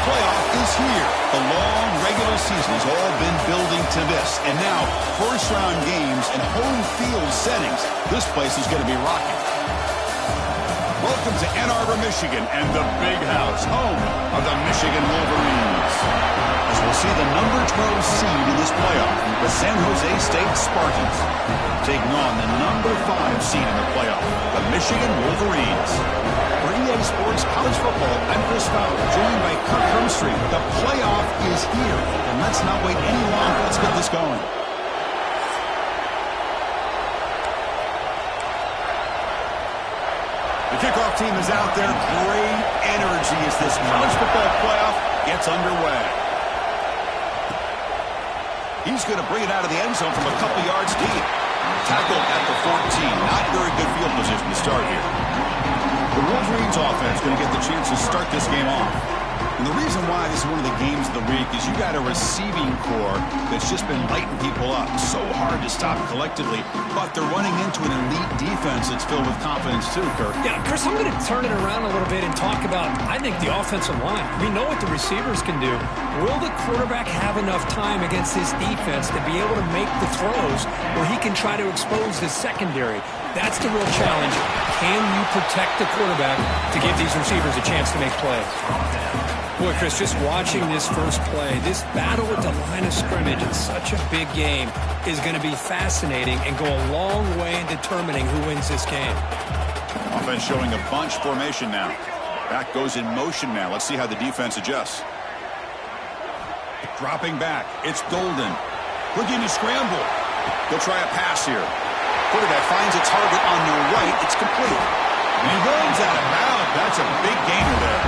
playoff is here. The long regular season has all been building to this. And now, first-round games and home field settings. This place is going to be rocking. Welcome to Ann Arbor, Michigan, and the Big House, home of the Michigan Wolverines. As we'll see the number 12 seed in this playoff, the San Jose State Spartans, taking on the number 5 seed in the playoff, the Michigan Wolverines. For EA Sports College Football, I'm Chris Fowler, joined by Kirk Hermstreet. The playoff is here, and let's not wait any longer. Let's get this going. The kickoff team is out there. Great energy as this college football playoff gets underway. He's going to bring it out of the end zone from a couple yards deep. Tackled at the 14. Not very good field position to start here. The Wolverines offense going to get the chance to start this game off. And the reason why this is one of the games of the week is you got a receiving core that's just been lighting people up. So hard to stop collectively, but they're running into an elite defense that's filled with confidence too, Kirk. Yeah, Chris, I'm going to turn it around a little bit and talk about, I think, the offensive line. We know what the receivers can do. Will the quarterback have enough time against this defense to be able to make the throws where he can try to expose the secondary? That's the real challenge. Can you protect the quarterback to give these receivers a chance to make plays? Boy, Chris, just watching this first play, this battle at the line of scrimmage in such a big game is going to be fascinating and go a long way in determining who wins this game. Offense showing a bunch formation now. Back goes in motion now. Let's see how the defense adjusts. Dropping back. It's Golden. Looking to scramble. They'll try a pass here. Quarterback finds a target on the right. It's complete. And he runs out of bounds. That's a big gainer there.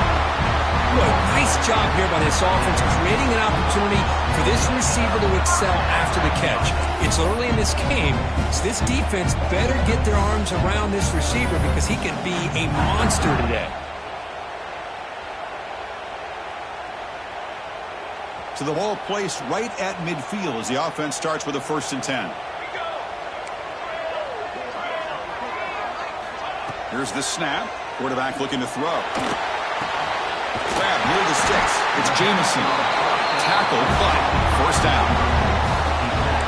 Boy, nice job here by this offense, creating an opportunity for this receiver to excel after the catch. It's early in this game, so this defense better get their arms around this receiver because he can be a monster today. So the ball placed right at midfield as the offense starts with a 1st and 10. Here's the snap. Quarterback looking to throw. Grab near the sticks. It's Jameson. Tackle, but 1st down.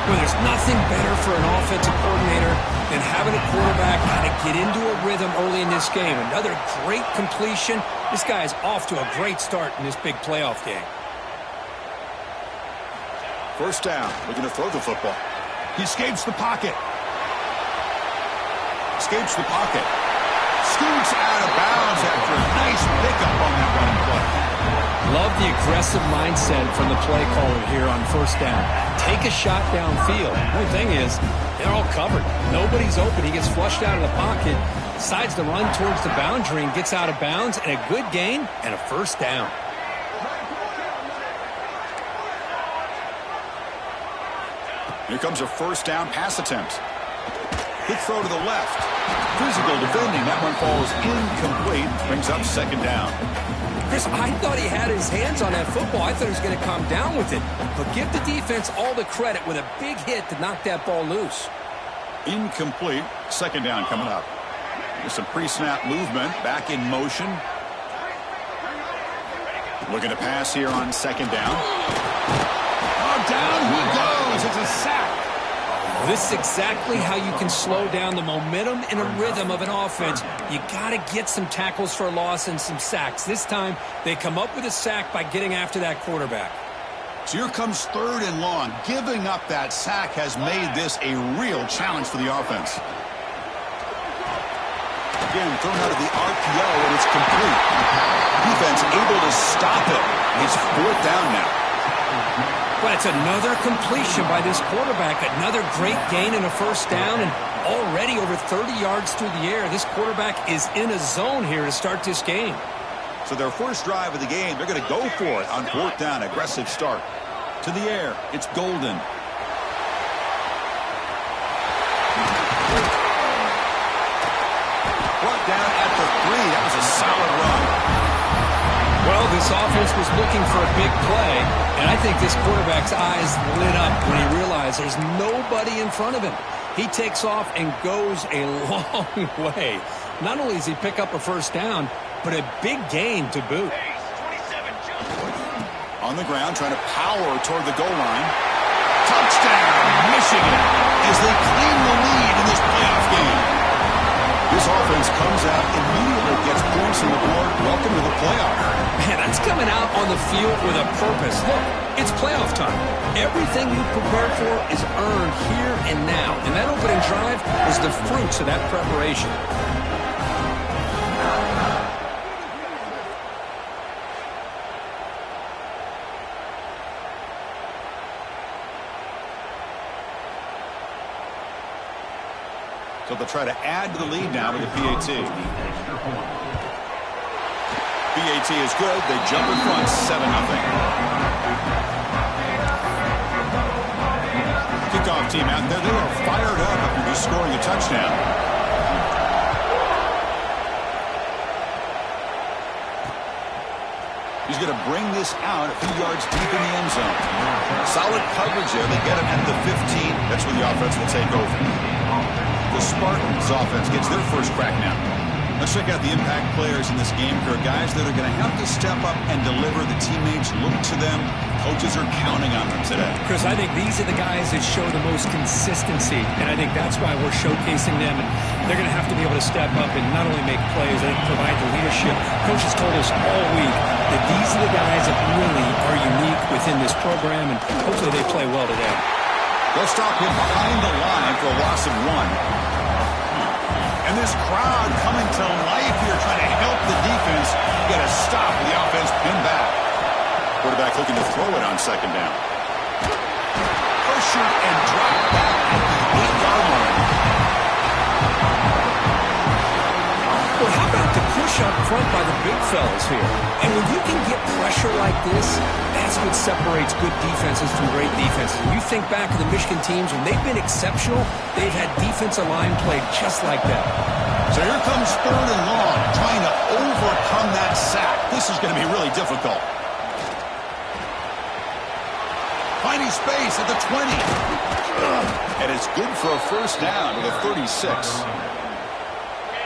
Well, there's nothing better for an offensive coordinator than having a quarterback kind of get into a rhythm early in this game. Another great completion. This guy is off to a great start in this big playoff game. 1st down. Looking to throw the football. He escapes the pocket. Escapes the pocket. Scoots out of bounds after a nice pickup on that running play. Love the aggressive mindset from the play caller here on 1st down. Take a shot downfield. The only thing is, they're all covered. Nobody's open. He gets flushed out of the pocket, decides to run towards the boundary and gets out of bounds, and a good gain and a 1st down. Here comes a 1st down pass attempt. Quick throw to the left. Physical defending. That one falls incomplete. Brings up 2nd down. Chris, I thought he had his hands on that football. I thought he was going to come down with it. But give the defense all the credit with a big hit to knock that ball loose. Incomplete. 2nd down coming up. There's some pre-snap movement. Back in motion. Looking to pass here on 2nd down. Oh, down he goes. It's a sack. This is exactly how you can slow down the momentum and a rhythm of an offense. You got to get some tackles for a loss and some sacks. This time, they come up with a sack by getting after that quarterback. So here comes 3rd and long. Giving up that sack has made this a real challenge for the offense. Again, thrown out of the RPO, and it's complete. Defense able to stop it. It's 4th down now. Well, it's another completion by this quarterback. Another great gain in a 1st down, and already over 30 yards through the air. This quarterback is in a zone here to start this game. So their first drive of the game, they're going to go for it on 4th down. Aggressive start. To the air, it's Golden. Brought down at the 3. That was a solid run. Well, this offense was looking for a big play, and I think this quarterback's eyes lit up when he realized there's nobody in front of him. He takes off and goes a long way. Not only does he pick up a 1st down, but a big gain to boot. On the ground, trying to power toward the goal line. Touchdown, Michigan, as they claim the lead in this playoff game. This offense comes out, immediately gets points on the board. Welcome to the playoff. Man, that's coming out on the field with a purpose. Look, it's playoff time. Everything you prepared for is earned here and now. And that opening drive was the fruits of that preparation. So they'll try to add to the lead now with the PAT. PAT is good. They jump in front 7-0. Kickoff team out there. They are fired up after just scoring a touchdown. He's going to bring this out a few yards deep in the end zone. Solid coverage there. They get him at the 15. That's when the offense will take over. The Spartans offense gets their first crack now. Let's check out the impact players in this game here. Guys that are going to have to step up and deliver. The teammates look to them. Coaches are counting on them today. Chris, I think these are the guys that show the most consistency, and I think that's why we're showcasing them. And they're going to have to be able to step up and not only make plays, they provide the leadership. Coaches told us all week that these are the guys that really are unique within this program, and hopefully they play well today. They'll stop him behind the line for a loss of 1. And this crowd coming to life here, trying to help the defense get a stop with the offense pinned back. Quarterback looking to throw it on second down. Pressure and drop back at the 8-yard line. Well, how about the push up front by the big fellas here? And when you can get pressure like this, that's what separates good defenses from great defenses. When you think back to the Michigan teams, when they've been exceptional, they've had defensive line play just like that. So here comes 3rd and long, trying to overcome that sack. This is going to be really difficult. Finding space at the 20. And it's good for a first down to the 36.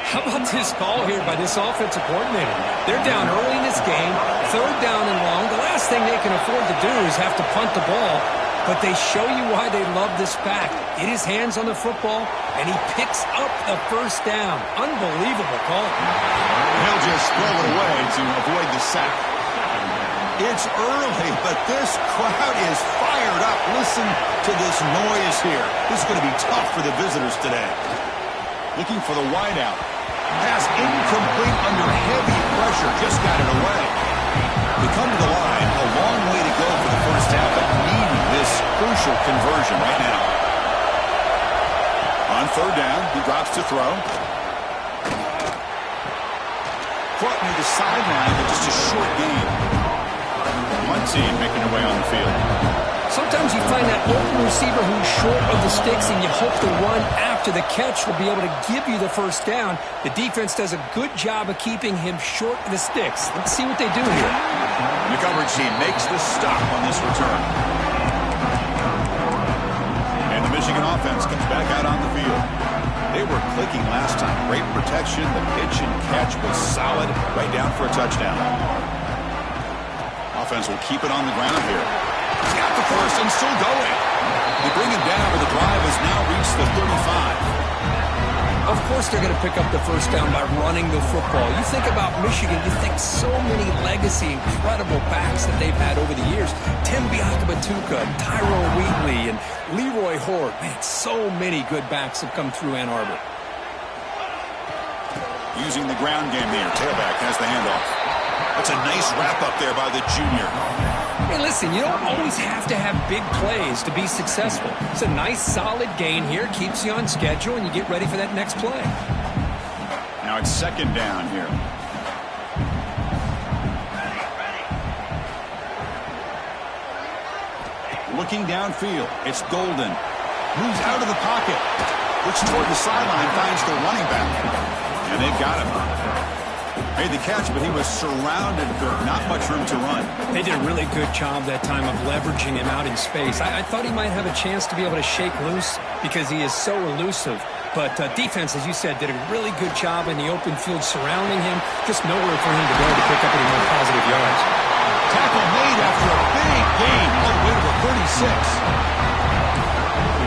How about this call here by this offensive coordinator? They're down early in this game, 3rd down and long. The last thing they can afford to do is have to punt the ball, but they show you why they love this back. Get his hands on the football, and he picks up the first down. Unbelievable call. He'll just throw it away to avoid the sack. It's early, but this crowd is fired up. Listen to this noise here. This is going to be tough for the visitors today. Looking for the wideout. Pass incomplete under heavy pressure. Just got it away. They come to the line. A long way to go for the first half, but needing this crucial conversion right now. On 3rd down, he drops to throw. Caught near the sideline, but just a short gain. One team making their way on the field. Sometimes you find that open receiver who's short of the sticks, and you hope the run after the catch will be able to give you the first down. The defense does a good job of keeping him short of the sticks. Let's see what they do here. The coverage team makes the stop on this return. And the Michigan offense comes back out on the field. They were clicking last time. Great protection. The pitch and catch was solid. Right down for a touchdown. Offense will keep it on the ground here. He's got the first and still going. They bring him down, but the drive has now reached the 35. Of course they're going to pick up the first down by running the football. You think about Michigan, you think so many legacy, incredible backs that they've had over the years. Tim Biakabatuka, Tyrone Wheatley, and Leroy Horde. Man, so many good backs have come through Ann Arbor. Using the ground game there. Tailback has the handoff. That's a nice wrap-up there by the junior. Hey, listen, you don't always have to have big plays to be successful. It's a nice, solid gain here. Keeps you on schedule, and you get ready for that next play. Now it's 2nd down here. Looking downfield. It's Golden. Moves out of the pocket. Looks toward the sideline, finds the running back. And they've got him. Made the catch, but he was surrounded. Not much room to run. They did a really good job that time of leveraging him out in space. I thought he might have a chance to be able to shake loose because he is so elusive. But defense, as you said, did a really good job in the open field surrounding him. Just nowhere for him to go to pick up any more positive yards. Tackle made after a big gain. All the way to the 36.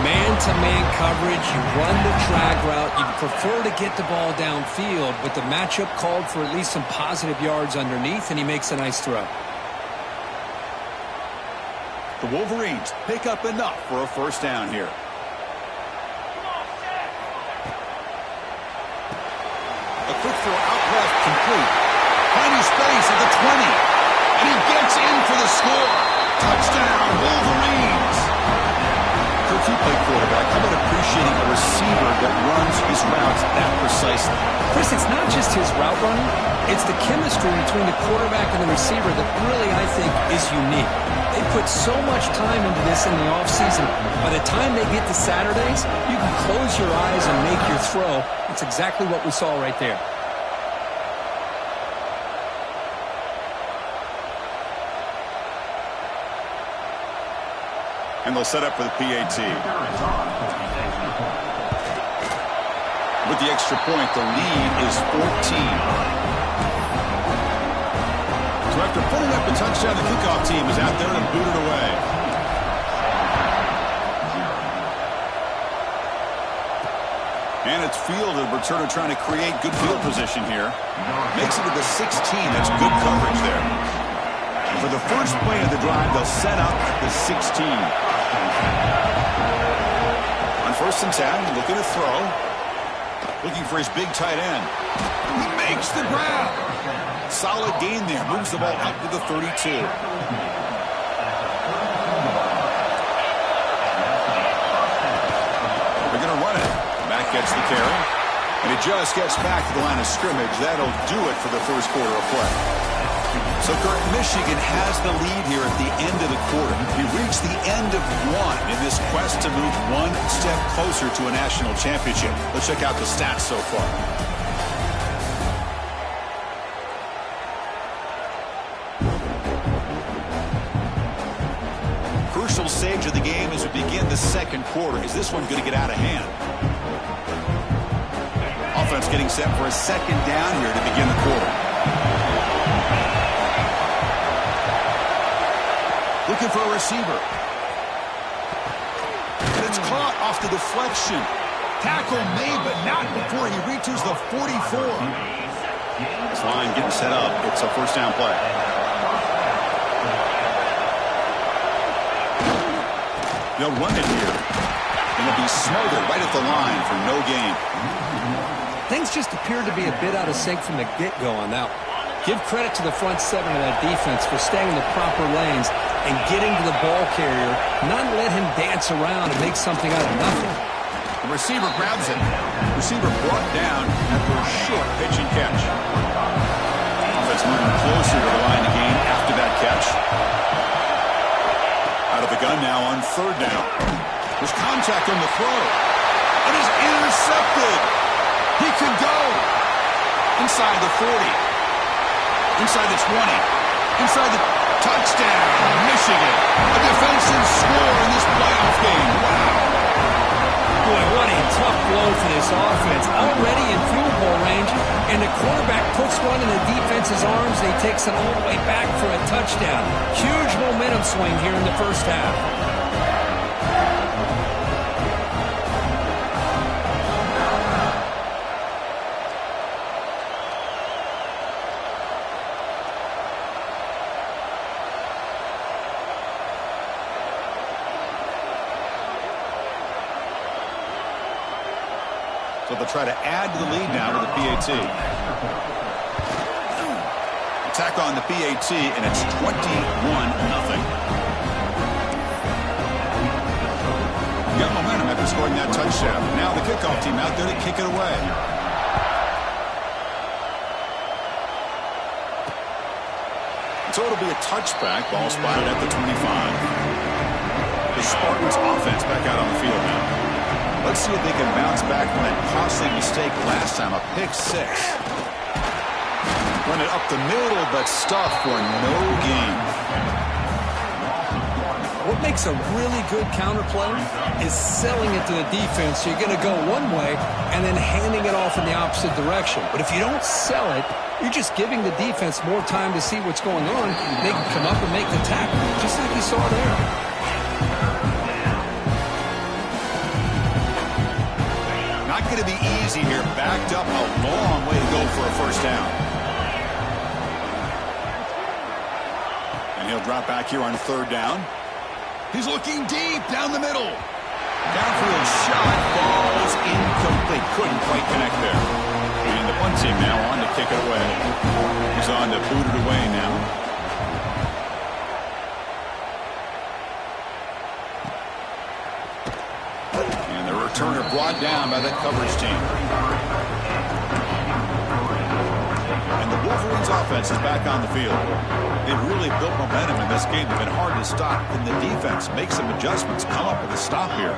Man-to-man coverage, you run the drag route, you prefer to get the ball downfield, but the matchup called for at least some positive yards underneath, and he makes a nice throw. The Wolverines pick up enough for a first down here. A quick throw out left, complete. Finding space at the 20. And he gets in for the score. Touchdown, Wolverines. Coach, you play quarterback. How about appreciating a receiver that runs his routes that precisely? Chris, it's not just his route running. It's the chemistry between the quarterback and the receiver that really, I think, is unique. They put so much time into this in the offseason. By the time they get to Saturdays, you can close your eyes and make your throw. It's exactly what we saw right there. And they'll set up for the PAT. With the extra point, the lead is 14. So after putting up a touchdown, the kickoff team is out there to boot it away. And it's fielded. Returner trying to create good field position here. Makes it to the 16. That's good coverage there. For the first play of the drive, they'll set up at the 16. On 1st and 10, looking to throw. Looking for his big tight end. He makes the grab. Solid gain there. Moves the ball out to the 32. They're going to run it. Back gets the carry. And it just gets back to the line of scrimmage. That'll do it for the first quarter of play. So, Kurt, Michigan has the lead here at the end of the quarter. We reached the end of one in this quest to move one step closer to a national championship. Let's check out the stats so far. Crucial stage of the game as we begin the second quarter. Is this one going to get out of hand? Offense getting set for a second down here to begin the quarter. Looking for a receiver. And it's caught off the deflection. Tackle made, but not before he reaches the 44. This line getting set up. It's a first down play. They'll run it here. And it'll be smothered right at the line for no gain. Things just appeared to be a bit out of sync from the get-go on that one. Give credit to the front seven of that defense for staying in the proper lanes and getting to the ball carrier, not let him dance around and make something out of nothing. The receiver grabs it. The receiver brought down after a short pitch and catch. Offense moving closer to the line of game after that catch. Out of the gun now on 3rd down. There's contact on the throw. It is intercepted. He can go. Inside the 40. Inside the 20. Inside the touchdown. Michigan. A defensive score in this playoff game. Wow. Boy, what a tough blow for this offense. Already in field goal range, and the quarterback puts one in the defense's arms, and he takes it all the way back for a touchdown. Huge momentum swing here in the first half. So they'll try to add to the lead now with the PAT. Attack on the PAT, and it's 21-0. Got momentum after scoring that touchdown. Now the kickoff team out there to kick it away. So it'll be a touchback. Ball spotted at the 25. The Spartans offense back out on the field now. Let's see if they can bounce back from that costly mistake last time, a pick 6. Run it up the middle, but stuffed for no gain. What makes a really good counter play is selling it to the defense. So you're going to go one way and then handing it off in the opposite direction. But if you don't sell it, you're just giving the defense more time to see what's going on. They can come up and make the tackle, just like you saw there. Not going to be easy here. Backed up a long way to go for a first down. And he'll drop back here on third down. He's looking deep down the middle. Downfield shot falls incomplete. Couldn't quite connect there. And the punt team now on to kick it away. He's on to boot it away now. And the returner brought down by that coverage team. And the Wolverines offense is back on the field. They've really built momentum in this game. They've been hard to stop. And the defense makes some adjustments, come up with a stop here.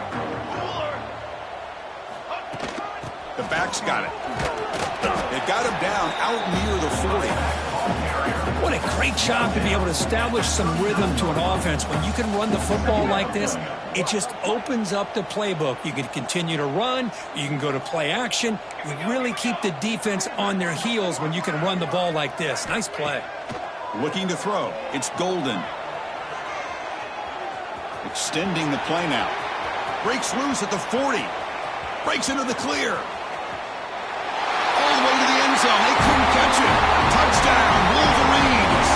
The backs got it. They got him down out near the 40. What a great job to be able to establish some rhythm to an offense. When you can run the football like this, it just opens up the playbook. You can continue to run. You can go to play action. You really keep the defense on their heels when you can run the ball like this. Nice play. Looking to throw. It's Golden. Extending the play now. Breaks loose at the 40. Breaks into the clear. All the way to the end zone. They couldn't catch it. Touchdown, Wolverines.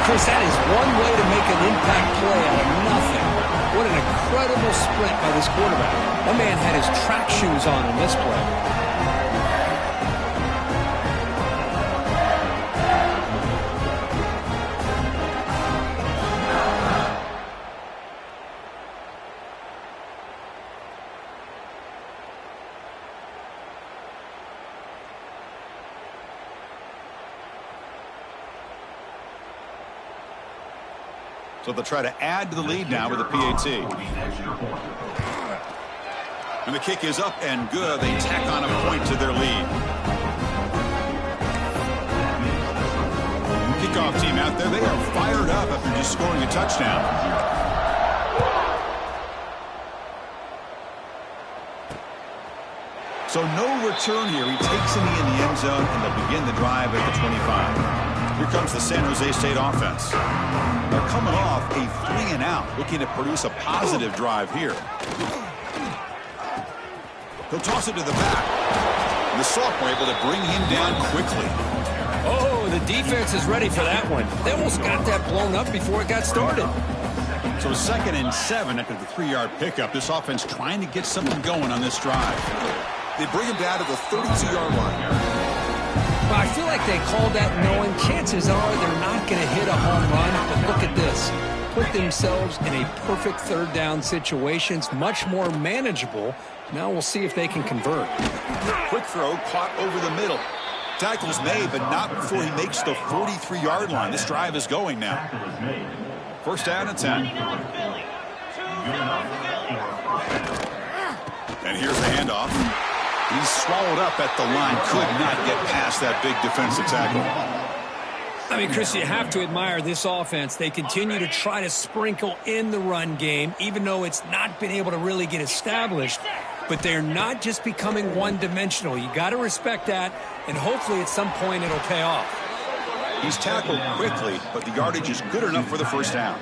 Chris, that is one way to make an impact play out of nothing. What an incredible sprint by this quarterback. My man had his track shoes on in this play. So they'll try to add to the lead now with a PAT. And the kick is up and good. They tack on a point to their lead. Kickoff team out there. They are fired up after just scoring a touchdown. So no return here. He takes in the end zone, and they'll begin the drive at the 25. Here comes the San Jose State offense. They're coming off a 3-and-out, looking to produce a positive drive here. He'll toss it to the back. And the sophomore able to bring him down quickly. Oh, the defense is ready for that one. They almost got that blown up before it got started. So 2nd and 7 after the 3-yard pickup. This offense trying to get something going on this drive. They bring him down to the 32-yard line. Well, I feel like they called that knowing chances are they're not going to hit a home run. But look at this. Put themselves in a perfect third down situation. It's much more manageable. Now we'll see if they can convert. Quick throw caught over the middle. Tackle's made, but not before he makes the 43-yard line. This drive is going now. First down and 10. And here's the handoff. He's swallowed up at the line. Could not get past that big defensive tackle. I mean, Chris, you have to admire this offense. They continue to try to sprinkle in the run game, even though it's not been able to really get established. But they're not just becoming one-dimensional. You got to respect that, and hopefully at some point it'll pay off. He's tackled quickly, but the yardage is good enough for the first down.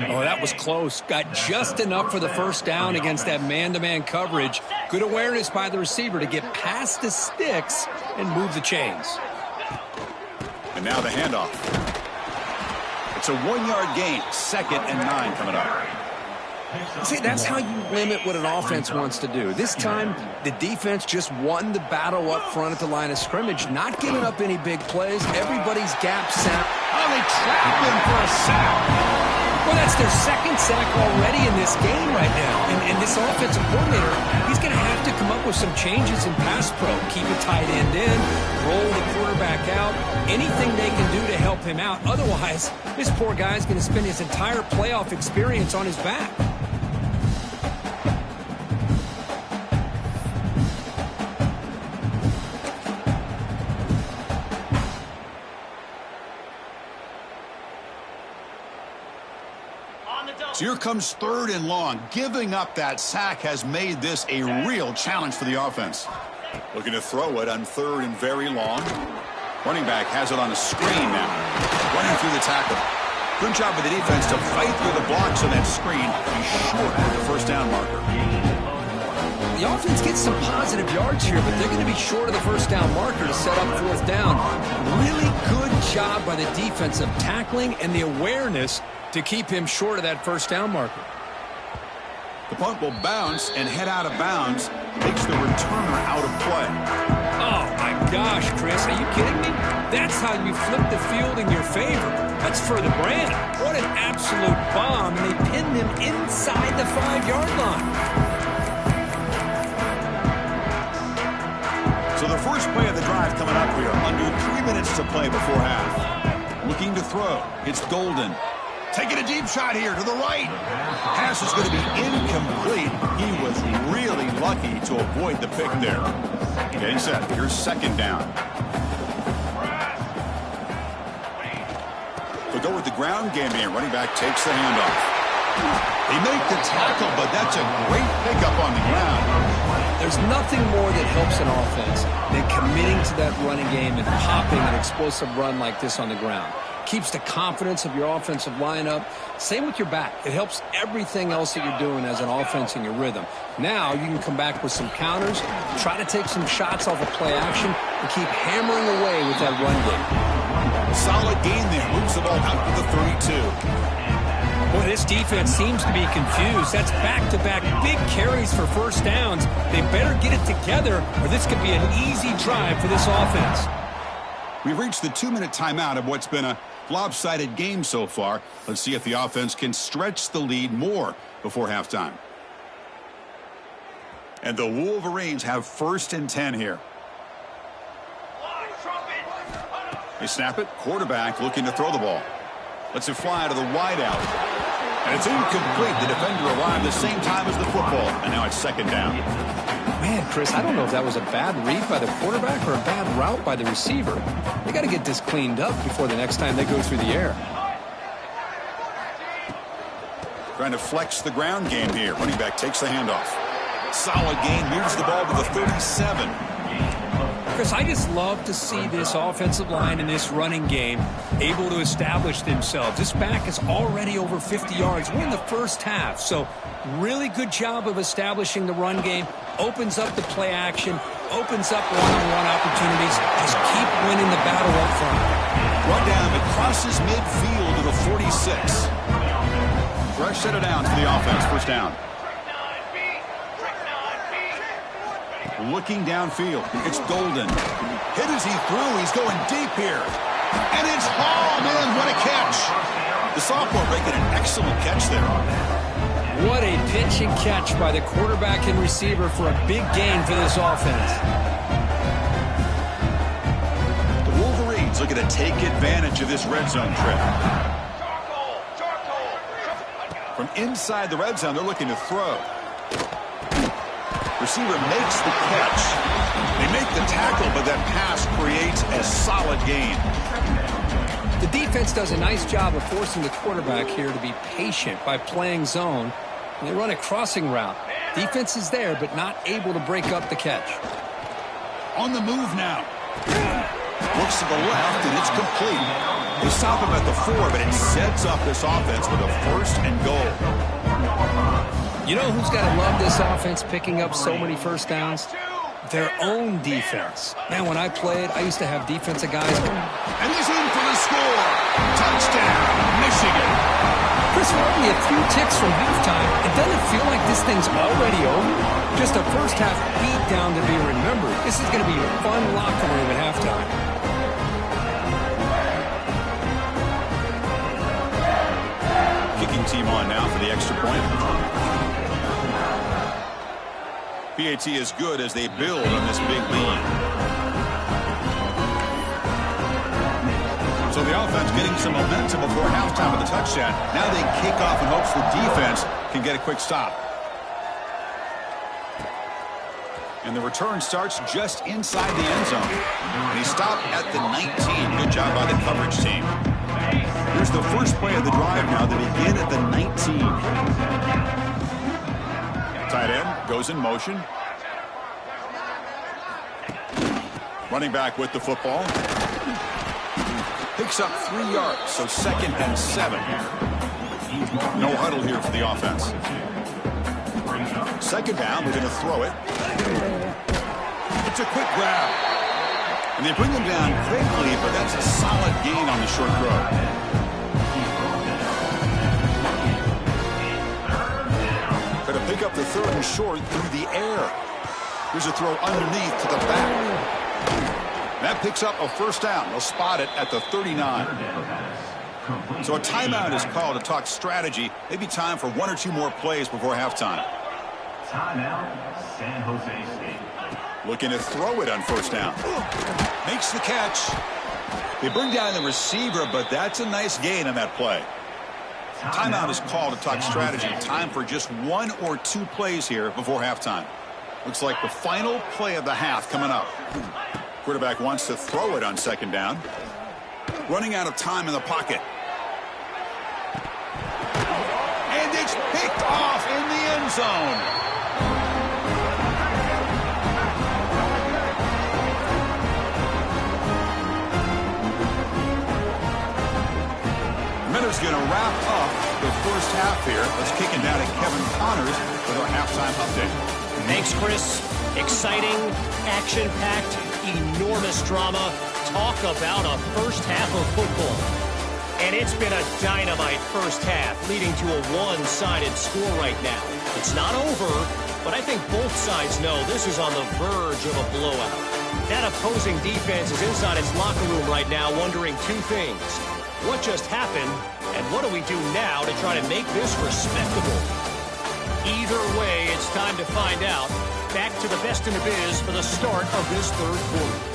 Oh, that was close. Got just enough for the first down against that man-to-man coverage. Good awareness by the receiver to get past the sticks and move the chains. And now the handoff. It's a 1-yard gain. 2nd and 9 coming up. See, that's how you limit what an offense wants to do. This time, the defense just won the battle up front at the line of scrimmage, not giving up any big plays. Everybody's gap sound. Oh, they trap him for a sack. Well, that's their 2nd sack already in this game right now. And this offensive coordinator, he's going to have to come up with some changes in pass pro. Keep a tight end in, roll the quarterback out, anything they can do to help him out. Otherwise, this poor guy's going to spend his entire playoff experience on his back. So here comes 3rd and long. Giving up that sack has made this a real challenge for the offense. Looking to throw it on 3rd and very long. Running back has it on a screen now. Running through the tackle. Good job by the defense to fight through the blocks on that screen. He's short of the first down marker. The offense gets some positive yards here, but they're going to be short of the first down marker to set up 4th down. Really good job by the defense of tackling and the awareness to keep him short of that first down marker. The punt will bounce and head out of bounds. Takes the returner out of play. Oh, my gosh, Chris. Are you kidding me? That's how you flip the field in your favor. That's for the brand. What an absolute bomb. And they pinned him inside the 5-yard line. So the first play of the drive coming up here. Under 3 minutes to play before half. Looking to throw. It's Golden. Taking a deep shot here to the right. Pass is going to be incomplete. He was really lucky to avoid the pick there. Getting set. Here's 2nd down. They'll go with the ground game here. Running back takes the handoff. They make the tackle, but that's a great pickup on the ground. There's nothing more that helps an offense than committing to that running game and popping an explosive run like this on the ground. Keeps the confidence of your offensive lineup. Same with your back. It helps everything else that you're doing as an offense in your rhythm. Now you can come back with some counters, try to take some shots off of play action, and keep hammering away with that run game. Solid gain there. Moves the ball out to the 32. Boy, this defense seems to be confused. That's back-to-back big carries for first downs. They better get it together, or this could be an easy drive for this offense. We've reached the 2-minute timeout of what's been a lopsided game so far. Let's see if the offense can stretch the lead more before halftime. And the Wolverines have 1st and 10 here. They snap it. Quarterback looking to throw the ball. Lets it fly to the wideout. And it's incomplete. The defender arrived the same time as the football. And now it's 2nd down. Man, Chris, I don't know if that was a bad read by the quarterback or a bad route by the receiver. They got to get this cleaned up before the next time they go through the air. Trying to flex the ground game here. Running back takes the handoff. Solid gain. Moves the ball to the 37. Chris, I just love to see this offensive line and this running game able to establish themselves. This back is already over 50 yards. We're in the first half, so really good job of establishing the run game. Opens up the play action, opens up one-on-one opportunities. Just keep winning the battle up front. Run down, it crosses midfield to the 46. Fresh set of downs for the offense. First down. Looking downfield. It's Golden. Hit as he threw. He's going deep here. And it's Hall. Man, what a catch. The sophomore making an excellent catch there. What a pitch and catch by the quarterback and receiver for a big gain for this offense. The Wolverines looking to take advantage of this red zone trip. From inside the red zone, they're looking to throw. Receiver makes the catch. They make the tackle, but that pass creates a solid gain. The defense does a nice job of forcing the quarterback here to be patient by playing zone. And they run a crossing route. Defense is there, but not able to break up the catch. On the move now. Looks to the left, and it's complete. They stop him at the 4, but it sets up this offense with a 1st and goal. You know who's got to love this offense picking up so many first downs? Their own defense. Man, when I played, I used to have defensive guys. And he's in for the score. Touchdown, Michigan. Chris, we're only a few ticks from halftime. It doesn't feel like this thing's already over. Just a first half beatdown to be remembered. This is going to be a fun locker room at halftime. Kicking team on now for the extra point. PAT is good as they build on this big lead. So the offense getting some momentum before halftime with the touchdown. Now they kick off in hopes the defense can get a quick stop. And the return starts just inside the end zone. And he stopped at the 19. Good job by the coverage team. Here's the first play of the drive now. They begin at the 19. Tight end goes in motion. Running back with the football. Picks up 3 yards, so 2nd and 7. No huddle here for the offense. 2nd down, they're going to throw it. It's a quick grab. And they bring him down quickly, but that's a solid gain on the short throw. Going to pick up the 3rd and short through the air. Here's a throw underneath to the back. That picks up a 1st down. They'll spot it at the 39. So a timeout is called to talk strategy. Maybe time for 1 or 2 more plays before halftime. Timeout, San Jose State. Looking to throw it on 1st down. Makes the catch. They bring down the receiver, but that's a nice gain on that play. Timeout is called to talk strategy. Time for just 1 or 2 plays here before halftime. Looks like the final play of the half coming up. Quarterback wants to throw it on 2nd down. Running out of time in the pocket. And it's picked off in the end zone. Miller's going to wrap up the first half here. Let's kick it down to Kevin Connors with our halftime update. Thanks, Chris. Exciting, action-packed, enormous drama. Talk about a first half of football. And it's been a dynamite first half, leading to a one-sided score right now. It's not over, but I think both sides know this is on the verge of a blowout. That opposing defense is inside its locker room right now wondering 2 things. What just happened, and what do we do now to try to make this respectable? Either way, it's time to find out. Back to the best in the biz for the start of this 3rd quarter.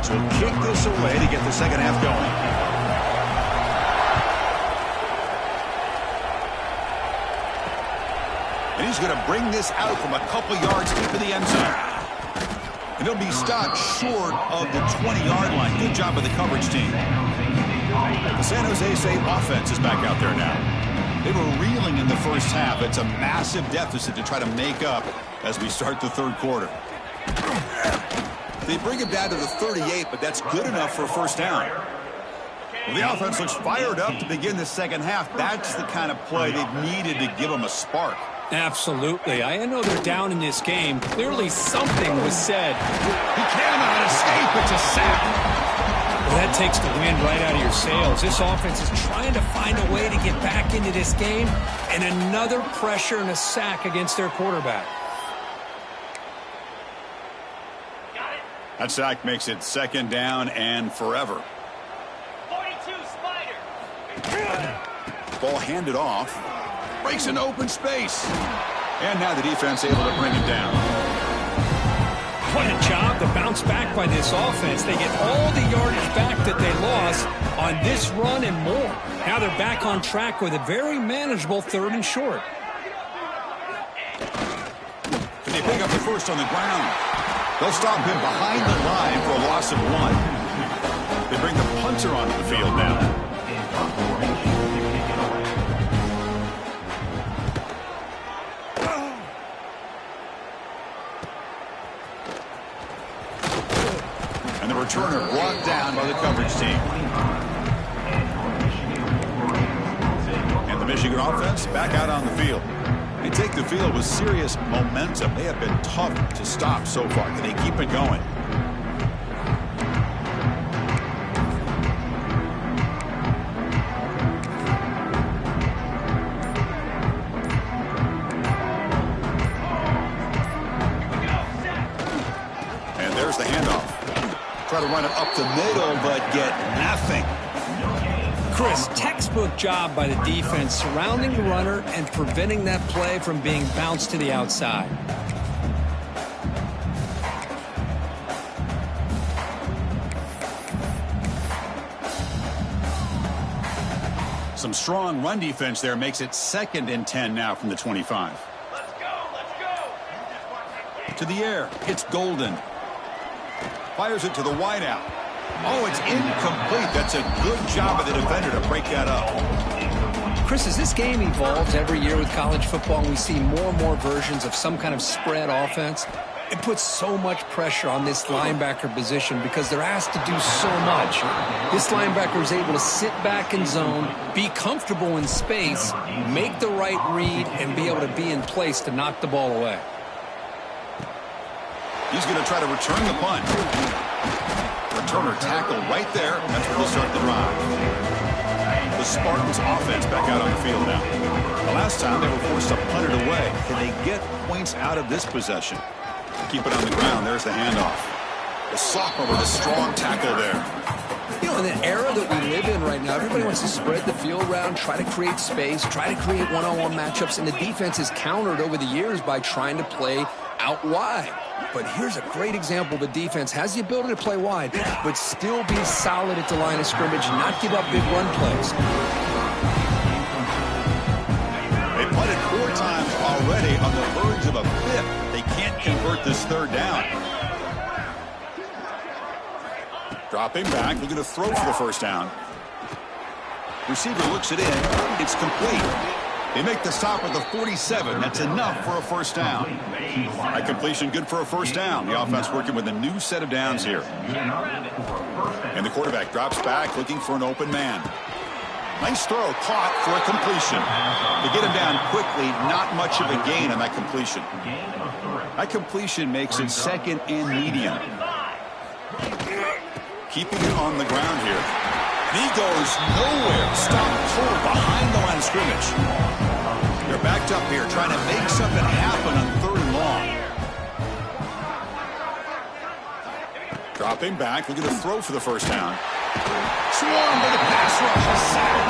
Will kick this away to get the 2nd half going. And he's going to bring this out from a couple yards into the end zone. And he'll be stopped short of the 20-yard line. Good job by the coverage team. The San Jose State offense is back out there now. They were reeling in the first half. It's a massive deficit to try to make up as we start the 3rd quarter. They bring him down to the 38, but that's good enough for a 1st down. Well, the offense looks fired up to begin the 2nd half. That's the kind of play they've needed to give them a spark. Absolutely. I know they're down in this game. Clearly something was said. He cannot escape. It's a sack. Well, that takes the wind right out of your sails. This offense is trying to find a way to get back into this game, and another pressure and a sack against their quarterback. That sack makes it 2nd down and forever. 42 Spider. Ball handed off. Breaks an open space. And now the defense able to bring him down. What a job to bounce back by this offense. They get all the yardage back that they lost on this run and more. Now they're back on track with a very manageable 3rd and short. Can they pick up the 1st on the ground? They'll stop him behind the line for a loss of 1. They bring the punter onto the field now. And the returner brought down by the coverage team. And the Michigan offense back out on the field. They take the field with serious momentum. They have been tough to stop so far. Can they keep it going? And there's the handoff. Try to run it up the middle, but get nothing. Chris, textbook job by the defense surrounding the runner and preventing that play from being bounced to the outside. Some strong run defense there makes it 2nd and 10 now from the 25. Let's go. To the air. It's Golden. Fires it to the wideout. Oh, it's incomplete. That's a good job of the defender to break that up. Chris, as this game evolves every year with college football and we see more and more versions of some kind of spread offense, it puts so much pressure on this linebacker position because they're asked to do so much. This linebacker is able to sit back in zone, be comfortable in space, make the right read, and be able to be in place to knock the ball away. He's going to try to return the punt. Returner tackle right there. That's where they'll start the drive. The Spartans offense back out on the field now. The last time they were forced to punt it away. Can they get points out of this possession? Keep it on the ground. There's the handoff. The sophomore with a strong tackle there. You know, in the era that we live in right now, everybody wants to spread the field around, try to create space, try to create one-on-one matchups, and the defense is countered over the years by trying to play out wide. But here's a great example. The defense has the ability to play wide, but still be solid at the line of scrimmage and not give up big run plays. They punted 4 times already on the verge of a 5th. They can't convert this 3rd down. Dropping back, looking to throw for the 1st down. Receiver looks it in. It's complete. They make the stop at the 47. That's enough for a 1st down. That completion good for a 1st down. The offense working with a new set of downs here. And the quarterback drops back looking for an open man. Nice throw, caught for a completion. To get him down quickly, not much of a gain on that completion. That completion makes it 2nd and medium. Keeping it on the ground here. And he goes nowhere. Stopped cold behind the line of scrimmage. They're backed up here trying to make something happen on 3rd and long. Dropping back, looking to throw for the 1st down. Swarmed by the pass rush, a sack.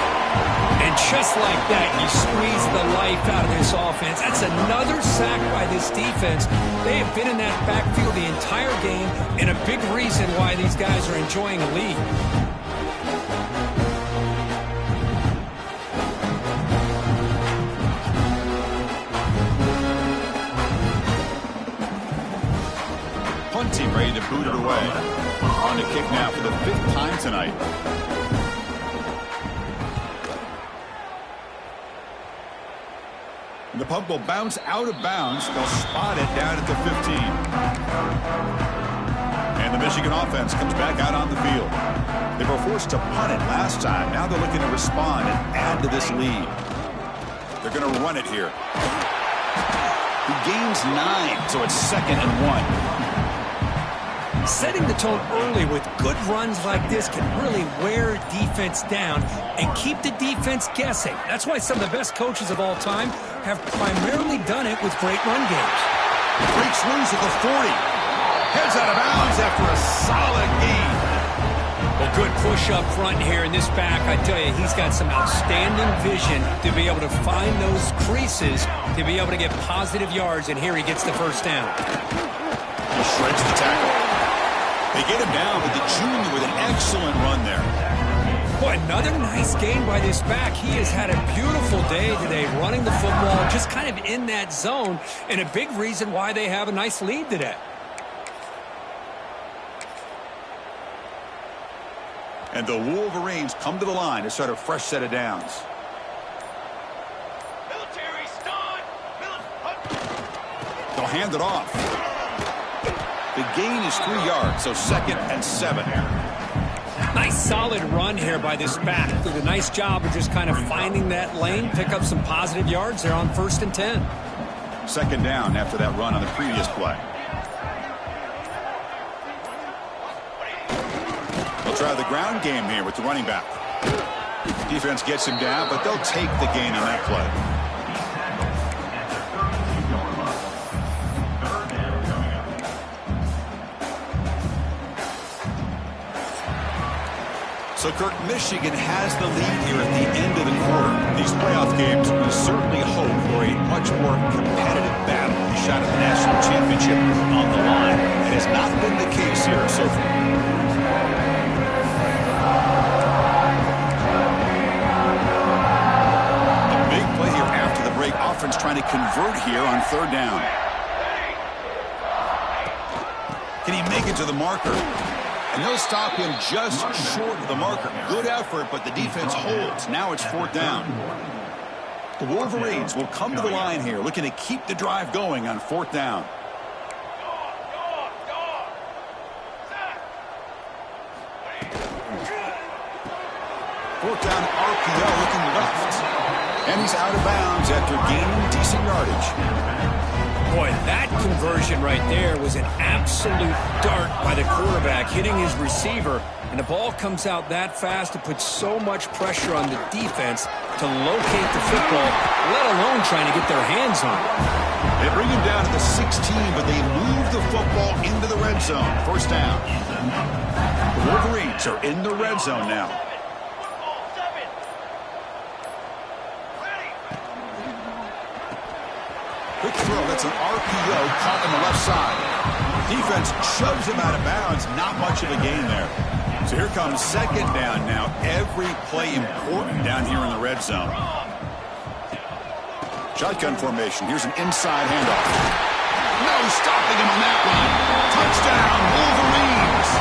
And just like that, you squeeze the life out of this offense. That's another sack by this defense. They have been in that backfield the entire game, and a big reason why these guys are enjoying a lead. Team ready to boot it away. On to kick now for the 5th time tonight. And the punt will bounce out of bounds. They'll spot it down at the 15. And the Michigan offense comes back out on the field. They were forced to punt it last time. Now they're looking to respond and add to this lead. They're going to run it here. He gains 9, so it's 2nd and 1. Setting the tone early with good runs like this can really wear defense down and keep the defense guessing. That's why some of the best coaches of all time have primarily done it with great run games. Breaks loose at the 40. Heads out of bounds after a solid gain. Well, good push up front here in this back. I tell you, he's got some outstanding vision to be able to find those creases, to be able to get positive yards, and here he gets the 1st down. He shreds the tackle. They get him down with the junior with an excellent run there. Boy, another nice gain by this back. He has had a beautiful day today running the football, just kind of in that zone, and a big reason why they have a nice lead today. And the Wolverines come to the line to start a fresh set of downs. Military stun. They'll hand it off. The gain is 3 yards, so 2nd and 7. Nice solid run here by this back. Did a nice job of just kind of finding that lane, pick up some positive yards there on 1st and 10. 2nd down after that run on the previous play. They'll try the ground game here with the running back. Defense gets him down, but they'll take the gain on that play. So, Kirk, Michigan has the lead here at the end of the quarter. These playoff games, we certainly hope for a much more competitive battle. A shot at the national championship on the line. It has not been the case here so far. A big play here after the break. Offense trying to convert here on third down. Can he make it to the marker? And they'll stop him just short of the marker. Good effort, but the defense holds. Now it's fourth down. The Wolverines will come to the line here, looking to keep the drive going on fourth down. Fourth down, RPO looking left. And he's out of bounds after gaining decent yardage. Boy, that conversion right there was an absolute dart by the quarterback, hitting his receiver, and the ball comes out that fast. It puts so much pressure on the defense to locate the football, let alone trying to get their hands on it. They bring him down to the 16, but they move the football into the red zone. First down. The Wolverines are in the red zone now. Quick throw, that's an RPO caught on the left side. Defense shoves him out of bounds, not much of a gain there. So here comes second down now. Every play important down here in the red zone. Shotgun formation, here's an inside handoff. No stopping him on that one. Touchdown, Wolverines.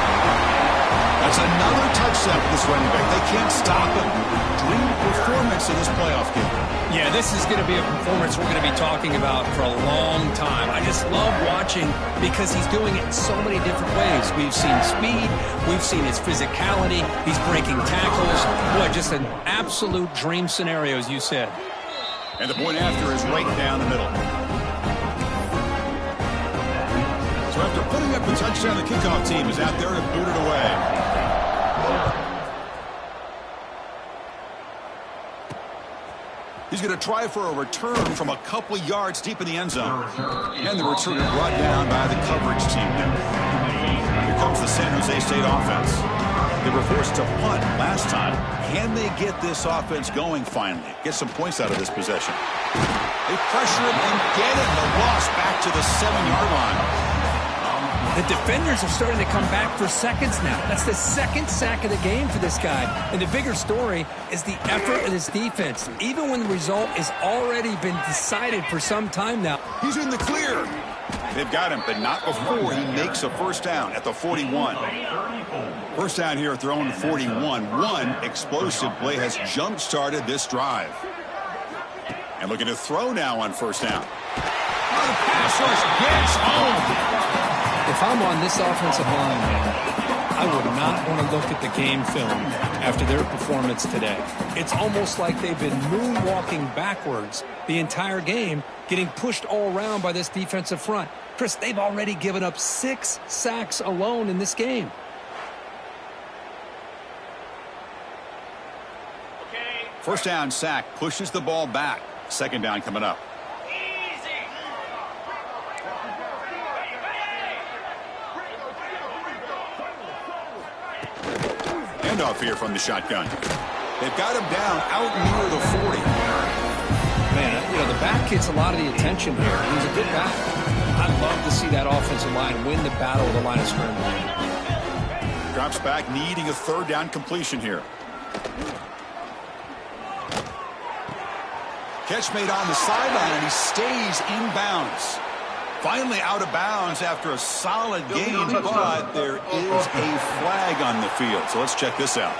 That's another touchdown for this running back. They can't stop him. Dream performance in this playoff game. Yeah, this is going to be a performance we're going to be talking about for a long time. I just love watching because he's doing it in so many different ways. We've seen speed. We've seen his physicality. He's breaking tackles. Boy, just an absolute dream scenario, as you said. And the point after is right down the middle. So after putting up the touchdown, the kickoff team is out there to boot it away. He's going to try for a return from a couple of yards deep in the end zone. And the return is brought down by the coverage team now. Here comes the San Jose State offense. They were forced to punt last time. Can they get this offense going finally? Get some points out of this possession. They pressure him and get it. The loss back to the 7-yard line. The defenders are starting to come back for seconds now. That's the second sack of the game for this guy. And the bigger story is the effort of his defense, even when the result has already been decided for some time now. He's in the clear. They've got him, but not before he makes a first down at the 41. First down here at their own 41. One explosive play has jump-started this drive. And looking to throw now on first down. Oh, the pass rush gets home. If I'm on this offensive line, I would not want to look at the game film after their performance today. It's almost like they've been moonwalking backwards the entire game, getting pushed all around by this defensive front. Chris, they've already given up 6 sacks alone in this game. First down sack pushes the ball back. Second down coming up. Handoff here from the shotgun. They've got him down out near the 40. Man, you know, the back gets a lot of the attention here. He's a good back. I'd love to see that offensive line win the battle of the line of scrimmage. Drops back, needing a third down completion here. Catch made on the sideline, and he stays in bounds. Finally out of bounds after a solid gain, but there is a flag on the field. So let's check this out.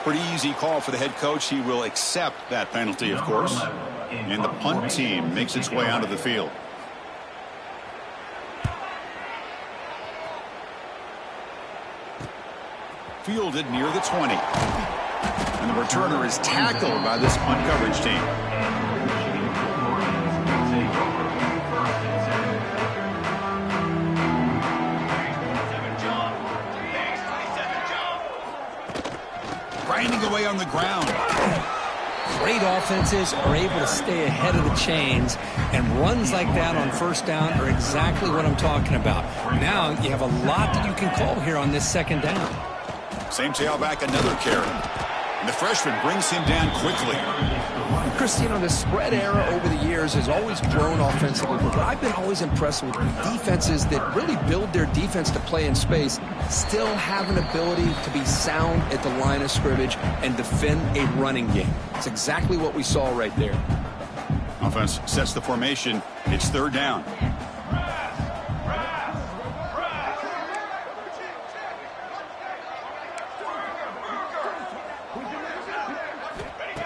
Pretty easy call for the head coach. He will accept that penalty, of course. And the punt team makes its way onto the field. Fielded near the 20. And the returner is tackled by this punt coverage team. Grinding away on the ground. Great offenses are able to stay ahead of the chains, and runs like that on first down are exactly what I'm talking about. Now you have a lot that you can call here on this second down. Same tailback, another carry. And the freshman brings him down quickly. Chris, you know, the spread era over the years has always grown offensively, but I've been always impressed with defenses that really build their defense to play in space, still have an ability to be sound at the line of scrimmage and defend a running game. It's exactly what we saw right there. Offense sets the formation. It's third down.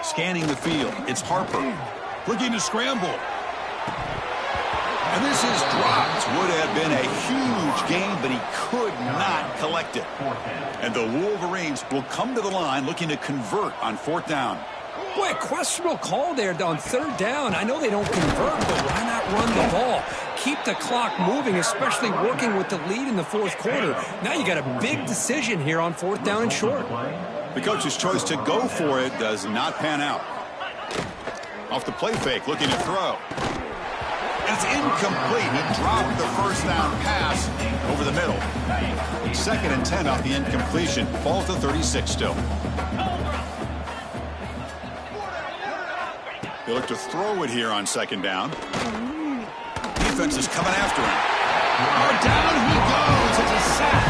Scanning the field, it's Harper. Looking to scramble. And this is dropped. Would have been a huge gain, but he could not collect it. And the Wolverines will come to the line looking to convert on fourth down. Boy, a questionable call there on third down. I know they don't convert, but why not run the ball? Keep the clock moving, especially working with the lead in the fourth quarter. Now you got a big decision here on fourth down and short. The coach's choice to go for it does not pan out. Off the play fake, looking to throw. It's incomplete. He dropped the first down pass over the middle. Second and 10 off the incompletion. Ball to 36 still. They look to throw it here on second down. Defense is coming after him. Oh, down he goes. It's a sack.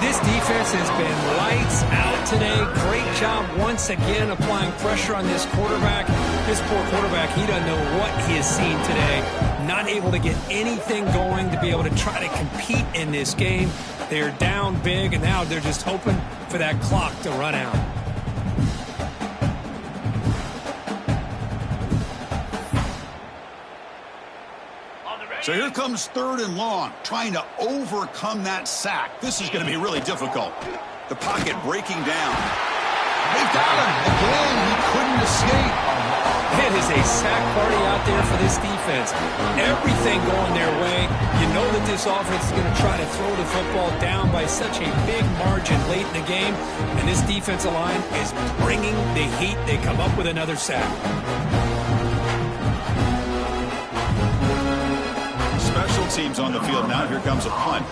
This defense has been lights out today. Great job once again applying pressure on this quarterback. This poor quarterback, he doesn't know what he has seen today. Not able to get anything going to be able to try to compete in this game. They're down big, and now they're just hoping for that clock to run out. So here comes third and long, trying to overcome that sack. This is going to be really difficult. The pocket breaking down. They've got him. Again, he couldn't escape. It is a sack party out there for this defense. Everything going their way. You know that this offense is going to try to throw the football down by such a big margin late in the game. And this defensive line is bringing the heat. They come up with another sack. Special teams on the field now. Here comes a punt.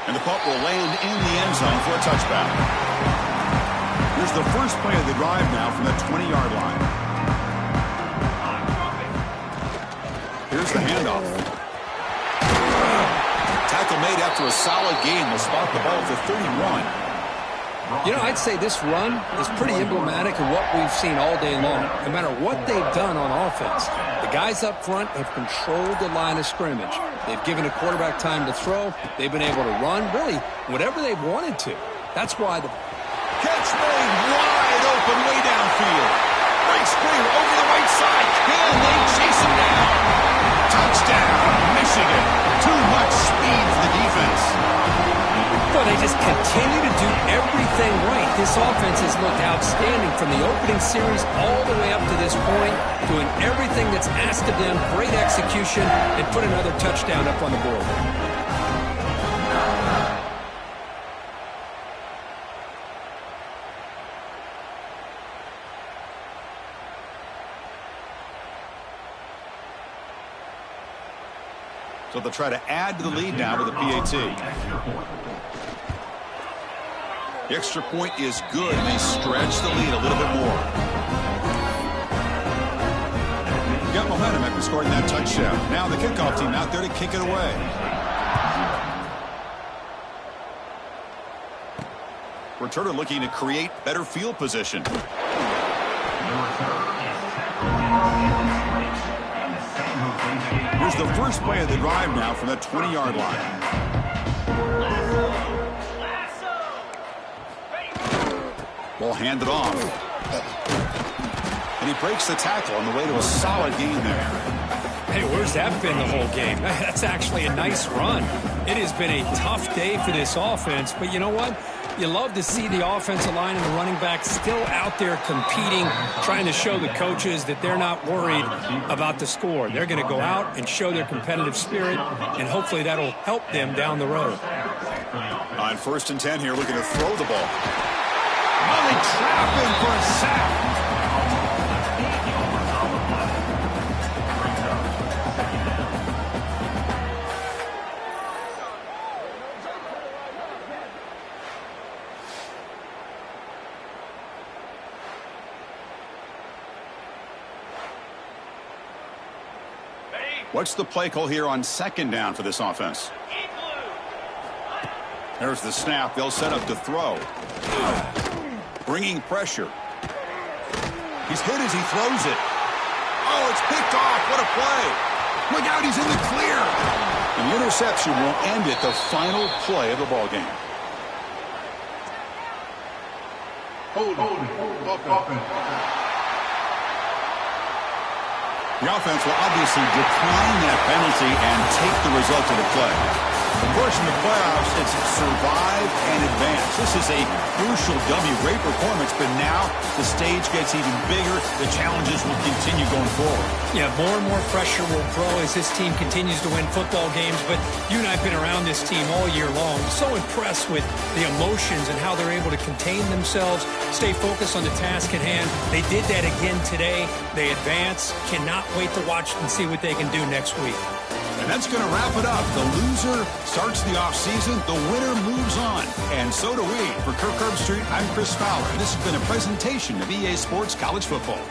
And the punt will land in the end zone for a touchback. Here's the first play of the drive now from the 20-yard line. Here's the handoff. Tackle made after a solid game. Will spot the ball for 31. You know, I'd say this run is pretty emblematic of what we've seen all day long. No matter what they've done on offense, the guys up front have controlled the line of scrimmage. They've given the quarterback time to throw. They've been able to run, really, whatever they've wanted to. That's why the catch made wide open way downfield. Breaks free over the right side. Can they chase him down? Touchdown, Michigan. Too much speed for the defense. Well, they just continue to do everything right. This offense has looked outstanding from the opening series all the way up to this point, doing everything that's asked of them, great execution, and put another touchdown up on the board. So they'll try to add to the lead now with a PAT. The extra point is good, and they stretch the lead a little bit more. Got momentum after scoring that touchdown. Now the kickoff team out there to kick it away. Returner looking to create better field position. Here's the first play of the drive now from the 20-yard line. Ball handed off. And he breaks the tackle on the way to a solid gain there. Hey, where's that been the whole game? That's actually a nice run. It has been a tough day for this offense, but you know what? You love to see the offensive line and the running back still out there competing, trying to show the coaches that they're not worried about the score. They're going to go out and show their competitive spirit, and hopefully that'll help them down the road. On 1st and 10 here, looking to throw the ball. Oh, they trap him for a sack. What's the play call here on second down for this offense? There's the snap. They'll set up to throw. Bringing pressure. He's hit as he throws it. Oh, it's picked off. What a play. Look out, he's in the clear. And the interception will end it, the final play of the ball game. Hold. The offense will obviously decline that penalty and take the result of the play. Of course, in the playoffs, it's survive and advance. This is a crucial W. Great performance, but now the stage gets even bigger. The challenges will continue going forward. Yeah, more and more pressure will grow as this team continues to win football games. But you and I have been around this team all year long. So impressed with the emotions and how they're able to contain themselves, stay focused on the task at hand. They did that again today. They advance. Cannot wait to watch and see what they can do next week. And that's going to wrap it up. The loser starts the offseason. The winner moves on. And so do we. For Kirk Herbstreit, I'm Chris Fowler. This has been a presentation of EA Sports College Football.